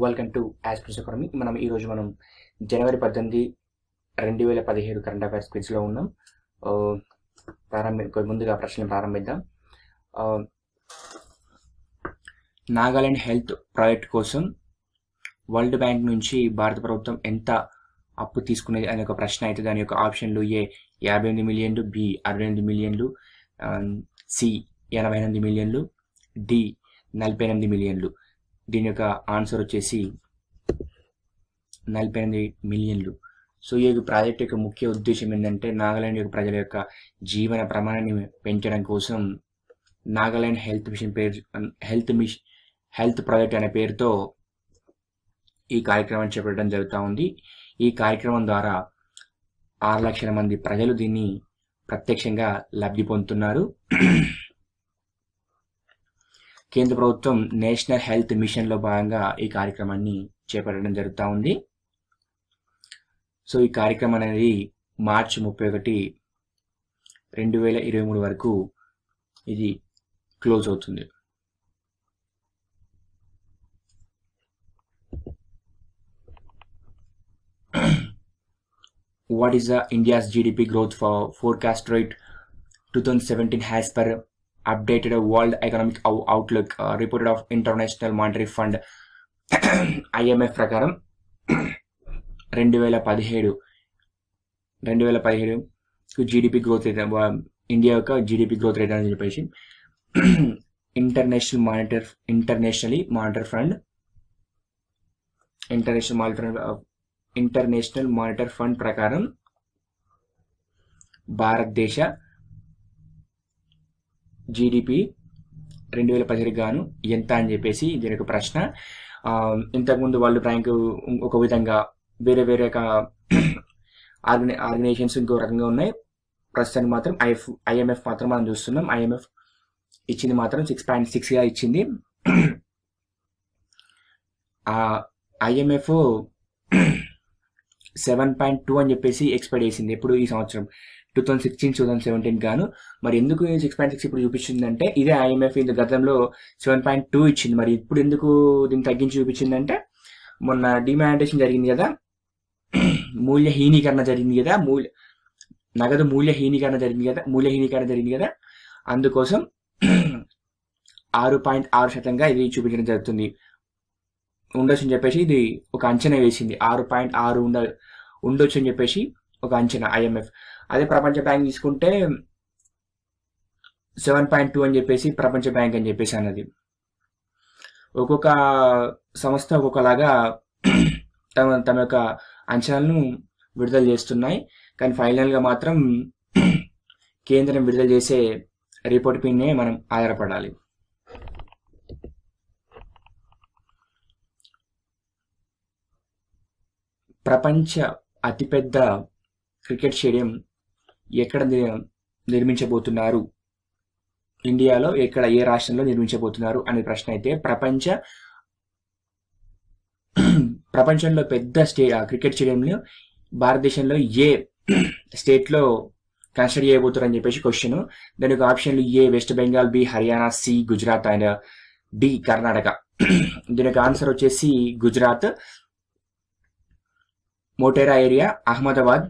Welcome to యాస్పిరెన్స్ economy. ఈరోజు మనం జనవరి 18, 2017 current affairs క్విజ్లో ఉన్నాం. ముందుగా ప్రశ్నలు ప్రారంభిద్దాం. నాగాలాండ్ హెల్త్ ప్రాజెక్ట్ కోసం వరల్డ్ బ్యాంక్ నుంచి భారత ప్రభుత్వం ఎంత అప్పు తీసుకునేది అనే ఒక ప్రశ్న అయితే దాని యొక్క ఆప్షన్లు ఏ 58 మిలియన్లు, బి 68 మిలియన్లు, సి 88 మిలియన్లు, డి 48 మిలియన్లు. దీని యొక్క ఆన్సర్ వచ్చేసి 48 మిలియన్లు. సో ఈ ప్రాజెక్ట్ యొక్క ముఖ్య ఉద్దేశం ఏంటంటే నాగాలాండ్ యొక్క ప్రజల యొక్క జీవన ప్రమాణాన్ని పెంచడం కోసం నాగాలాండ్ హెల్త్ ప్రాజెక్ట్ అనే పేరుతో ఈ కార్యక్రమాన్ని చేపట్టడం జరుగుతూ ఉంది. ఈ కార్యక్రమం ద్వారా 6 లక్షల మంది ప్రజలు దీన్ని ప్రత్యక్షంగా లబ్ధి పొందుతున్నారు. కేంద్ర ప్రభుత్వం నేషనల్ హెల్త్ మిషన్లో భాగంగా ఈ కార్యక్రమాన్ని చేపట్టడం జరుగుతూ ఉంది. సో ఈ కార్యక్రమం అనేది మార్చి 31, 2023 వరకు ఇది క్లోజ్ అవుతుంది. What is the India's GDP growth forecast rate 2017 as per updated World Economic Outlook reported of International Monetary Fund IMF ప్రకారం 2017 జీడిపి గ్రోత్ రేట్, ఇండియా యొక్క జీడిపి గ్రోత్ రేట్ అని చెప్పేసి ఇంటర్నేషనల్ మానిటరీ ఫండ్ ప్రకారం భారతదేశ GDP 2017 గాను ఎంత అని చెప్పేసి దీని యొక్క ప్రశ్న. ఇంతకుముందు వరల్డ్ బ్యాంక్ ఒక విధంగా, వేరే ఆర్గనైజేషన్స్ ఇంకో రకంగా ఉన్నాయి. ప్రస్తుతానికి మాత్రం ఐఎంఎఫ్ మాత్రం మనం చూస్తున్నాం. ఐఎంఎఫ్ ఇచ్చింది మాత్రం 6.6గా ఇచ్చింది. ఐఎంఎఫ్ 7.2 అని చెప్పేసి ఎక్స్పెక్ట్ చేసింది ఎప్పుడు ఈ సంవత్సరం 2016-2017 గాను. మరి ఎందుకు 6.6 ఇప్పుడు చూపించిందంటే ఇదే ఐఎంఎఫ్ గతంలో 7.2 ఇచ్చింది. మరి ఇప్పుడు ఎందుకు దీన్ని తగ్గించి చూపించిందంటే మొన్న డిమానిటేషన్ జరిగింది కదా, మూల్యహీనీకరణ జరిగింది కదా, నగదు మూల్యహీనీకరణ జరిగింది కదా, అందుకోసం 6.6% ఇది చూపించడం జరుగుతుంది. ఉండొచ్చు అని చెప్పేసి ఇది ఒక అంచనా వేసింది. 6.6 ఉండొచ్చు అని చెప్పేసి ఒక అంచనా ఐఎంఎఫ్. అదే ప్రపంచ బ్యాంక్ తీసుకుంటే 7.2 అని చెప్పేసి ప్రపంచ బ్యాంక్ అని చెప్పేసి అన్నది. ఒక్కొక్క సంస్థ ఒక్కొక్కలాగా తమ యొక్క అంచనాలను విడుదల చేస్తున్నాయి. కానీ ఫైనల్గా మాత్రం కేంద్రం విడుదల చేసే రిపోర్ట్ పైనే మనం ఆధారపడాలి. ప్రపంచ అతిపెద్ద క్రికెట్ స్టేడియం ఎక్కడ నిర్మించబోతున్నారు, ఇండియాలో ఏ రాష్ట్రంలో నిర్మించబోతున్నారు అనే ప్రశ్న అయితే ప్రపంచంలో పెద్ద క్రికెట్ స్టేడియంలో భారతదేశంలో ఏ స్టేట్లో కన్స్ట్రక్ట్ చేయబోతున్నారు అని చెప్పేసి క్వశ్చన్. దానికి ఆప్షన్లు A West Bengal, B Haryana, C Gujarat and D Karnataka. దీనికి ఆన్సర్ వచ్చేసి గుజరాత్, మోటేరా ఏరియా, అహ్మదాబాద్.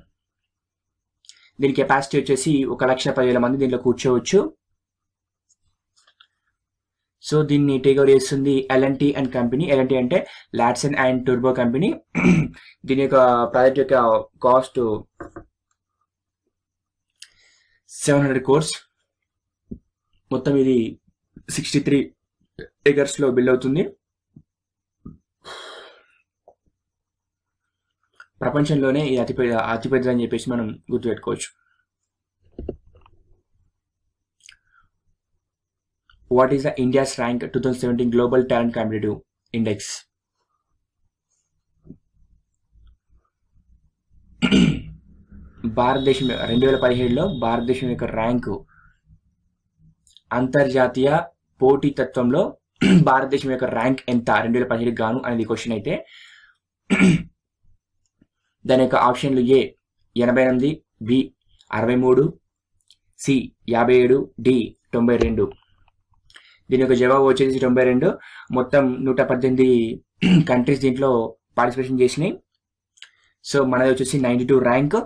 దీని కెపాసిటీ వచ్చేసి 1,10,000 మంది దీంట్లో కూర్చోవచ్చు. సో దీన్ని టేక్ ఓవర్ చేస్తుంది ఎల్ఎన్టీ అండ్ కంపెనీ. ఎల్ఎన్టీ అంటే లార్సెన్ అండ్ టూబ్రో కంపెనీ. దీని యొక్క ప్రాజెక్ట్ యొక్క కాస్ట్ 700 crores. మొత్తం ఇది 63 acres లో బిల్డ్ అవుతుంది. ప్రపంచంలోనే ఇది అతిపెద్ద అని చెప్పేసి మనం గుర్తుపెట్టుకోవచ్చు. What is the India's rank 2017 global talent competitive index? భారతదేశం 2017లో భారతదేశం యొక్క ర్యాంకు అంతర్జాతీయ పోటీతత్వంలో భారతదేశం యొక్క ర్యాంక్ ఎంత 2017 గాను అనేది క్వశ్చన్ అయితే దాని యొక్క ఆప్షన్లు ఏ 88, బి 63, సి 57, డి 92. దీని యొక్క జవాబు వచ్చేసి 92. మొత్తం 118 కంట్రీస్ దీంట్లో పార్టిసిపేషన్ చేసినాయి. సో మనది వచ్చేసి 92 ర్యాంక్.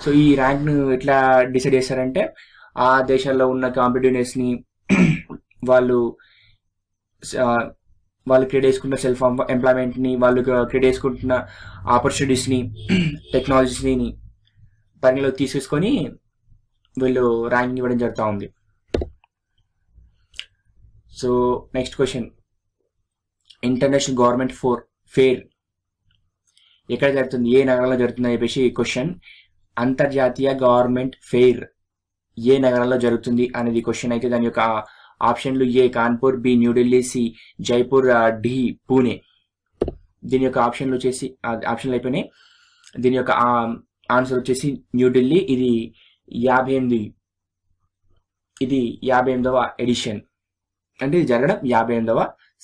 సో ఈ ర్యాంక్ను ఎట్లా డిసైడ్ చేస్తారంటే ఆ దేశాల్లో ఉన్న కాంపిటేటివ్నెస్ని వాళ్ళు క్రియేట్ చేసుకుంటున్న సెల్ఫ్ ఎంప్లాయ్మెంట్ని, వాళ్ళు క్రియేట్ చేసుకుంటున్న ఆపర్చునిటీస్ని, టెక్నాలజీస్ని పరిగణలోకి తీసేసుకొని వీళ్ళు ర్యాంకింగ్ ఇవ్వడం జరుగుతూ ఉంది. So next question, international government fair ఎక్కడ జరుగుతుంది, ఏ నగరంలో జరుగుతుంది అని చెప్పేసి క్వశ్చన్. అంతర్జాతీయ గవర్నమెంట్ ఫెయిర్ ఏ నగరంలో జరుగుతుంది అనేది క్వశ్చన్ అయితే దాని యొక్క ఆప్షన్లు A Kanpur, B New Delhi, C Jaipur, D Pune. దీని యొక్క ఆప్షన్లు ఆప్షన్లు అయిపోయినాయి. దీని యొక్క ఆన్సర్ వచ్చేసి న్యూఢిల్లీ. ఇది 58వ ఎడిషన్, అంటే ఇది జరగడం 58వ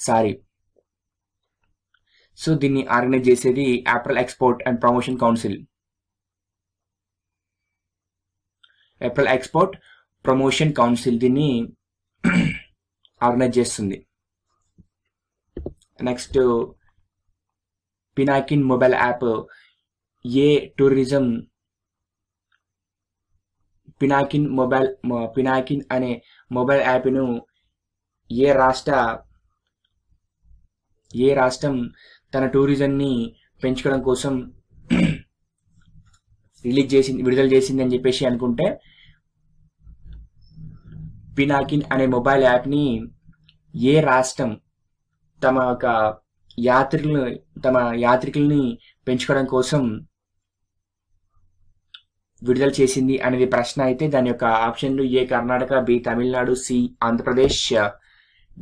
సారి. సో దీన్ని ఆర్గనైజ్ చేసేది April export and promotion council. April export promotion council దీన్ని ఆర్గనైజ్ చేస్తుంది. నెక్స్ట్, పినాకిన్ మొబైల్ యాప్ ఏ టూరిజం పినాకిన్ అనే మొబైల్ యాప్ను ఏ రాష్ట్రం తన టూరిజంని పెంచుకోవడం కోసం విడుదల చేసింది అని చెప్పేసి అనుకుంటే, పినాకిన్ అనే మొబైల్ యాప్ని ఏ రాష్ట్రం తమ యాత్రికుల్ని పెంచుకోవడం కోసం విడుదల చేసింది అనేది ప్రశ్న అయితే దాని యొక్క ఆప్షన్లు A Karnataka, B Tamil Nadu, C Andhra Pradesh,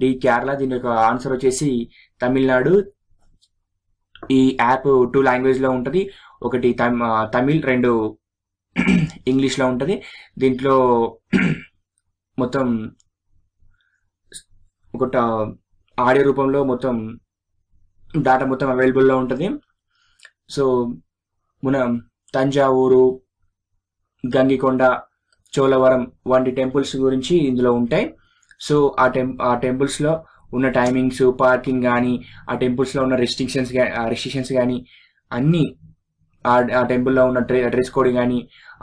D Kerala. దీని యొక్క ఆన్సర్ వచ్చేసి తమిళనాడు. ఈ యాప్ 2 లాంగ్వేజ్లో ఉంటుంది, ఒకటి తమిళ్, 2 ఇంగ్లీష్లో ఉంటుంది. దీంట్లో మొత్తం ఒక ఆడియో రూపంలో మొత్తం డాటా మొత్తం అవైలబుల్లో ఉంటుంది. సో మన తంజావూరు, గంగికొండ, చోళవరం వంటి టెంపుల్స్ గురించి ఇందులో ఉంటాయి. సో ఆ టెంపుల్స్లో ఉన్న టైమింగ్స్, పార్కింగ్ కానీ, ఆ టెంపుల్స్లో ఉన్న రెస్ట్రిక్షన్స్ కానీ అన్నీ, ఆ టెంపుల్లో ఉన్న డ్రెస్ కోడ్ కానీ,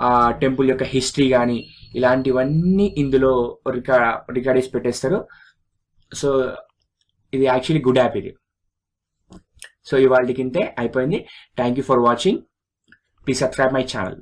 ఆ టెంపుల్ యొక్క హిస్టరీ కానీ, ఇలాంటివన్నీ ఇందులో రికార్డ్ చేసి పెట్టేస్తారు. సో ఇది యాక్చువల్లీ గుడ్ యాప్ ఇది. సో ఇవాళకి ఇంతే అయిపోయింది. Thank you for watching. Please subscribe my channel.